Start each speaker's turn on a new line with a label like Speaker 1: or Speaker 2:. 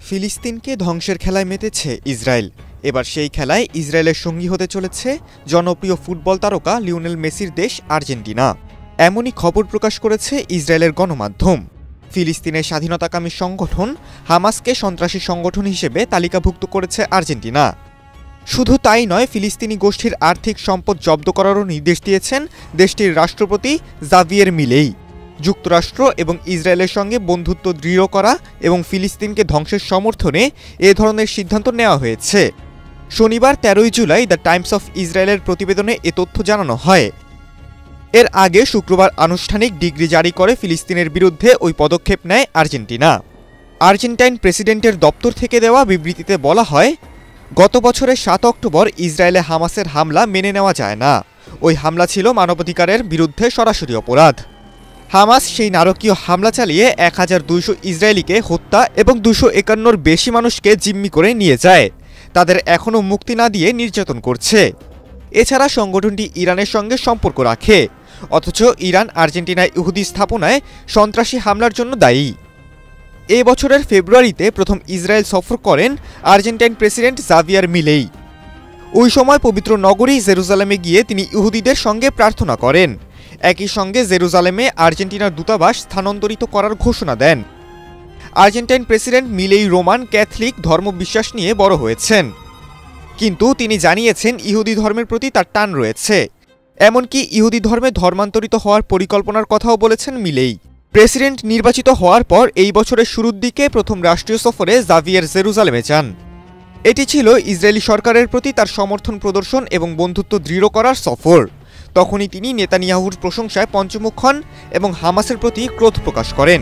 Speaker 1: ফিলিস্তিনকে ধ্বংসের খেলায় মেতেছে ইসরায়েল। এবার সেই খেলায় ইসরায়েলের সঙ্গী হতে চলেছে জনপ্রিয় ফুটবল তারকা লিওনেল মেসির দেশ আর্জেন্টিনা। এমনই খবর প্রকাশ করেছে ইসরায়েলের গণমাধ্যম। ফিলিস্তিনের স্বাধীনতাকামী সংগঠন হামাসকে সন্ত্রাসী সংগঠন হিসেবে তালিকাভুক্ত করেছে আর্জেন্টিনা। শুধু তাই নয়, ফিলিস্তিনি গোষ্ঠীর আর্থিক সম্পদ জব্দ করারও নির্দেশ দিয়েছেন দেশটির রাষ্ট্রপতি জাভিয়ের মিলেই। যুক্তরাষ্ট্র এবং ইসরায়েলের সঙ্গে বন্ধুত্ব দৃঢ় করা এবং ফিলিস্তিনকে ধ্বংসের সমর্থনে এ ধরনের সিদ্ধান্ত নেওয়া হয়েছে। শনিবার 13 জুলাই দ্য টাইমস অফ ইসরায়েলের প্রতিবেদনে এ তথ্য জানানো হয়। এর আগে শুক্রবার আনুষ্ঠানিক ডিগ্রি জারি করে ফিলিস্তিনের বিরুদ্ধে ওই পদক্ষেপ নেয় আর্জেন্টিনা। আর্জেন্টাইন প্রেসিডেন্টের দপ্তর থেকে দেওয়া বিবৃতিতে বলা হয়, গত বছরের 7 অক্টোবর ইসরায়েলে হামাসের হামলা মেনে নেওয়া যায় না। ওই হামলা ছিল মানবাধিকারের বিরুদ্ধে সরাসরি অপরাধ। হামাস সেই নারকীয় হামলা চালিয়ে 1200 ইসরায়েলিকে হত্যা এবং 251-র বেশি মানুষকে জিম্মি করে নিয়ে যায়। তাদের এখনও মুক্তি না দিয়ে নির্যাতন করছে। এছাড়া সংগঠনটি ইরানের সঙ্গে সম্পর্ক রাখে, অথচ ইরান আর্জেন্টিনায় ইহুদি স্থাপনায় সন্ত্রাসী হামলার জন্য দায়ী। এ বছরের ফেব্রুয়ারিতে প্রথম ইসরায়েল সফর করেন আর্জেন্টাইন প্রেসিডেন্ট জাভিয়ার মিলেই। ওই সময় পবিত্র নগরী জেরুজালেমে গিয়ে তিনি ইহুদিদের সঙ্গে প্রার্থনা করেন। একই সঙ্গে জেরুজালেমে আর্জেন্টিনার দূতাবাস স্থানান্তরিত করার ঘোষণা দেন। আর্জেন্টাইন প্রেসিডেন্ট মিলেই রোমান ক্যাথলিক ধর্মবিশ্বাস নিয়ে বড় হয়েছেন, কিন্তু তিনি জানিয়েছেন ইহুদি ধর্মের প্রতি তার টান রয়েছে। এমনকি ইহুদি ধর্মে ধর্মান্তরিত হওয়ার পরিকল্পনার কথাও বলেছেন মিলেই। প্রেসিডেন্ট নির্বাচিত হওয়ার পর এই বছরের শুরুর দিকে প্রথম রাষ্ট্রীয় সফরে জাভিয়ের জেরুজালেমে যান। এটি ছিল ইসরায়েলি সরকারের প্রতি তার সমর্থন প্রদর্শন এবং বন্ধুত্ব দৃঢ় করার সফর। তখনই তিনি নেতানিয়াহুর প্রশংসায় পঞ্চমুখ হন এবং হামাসের প্রতি ক্রোধ প্রকাশ করেন।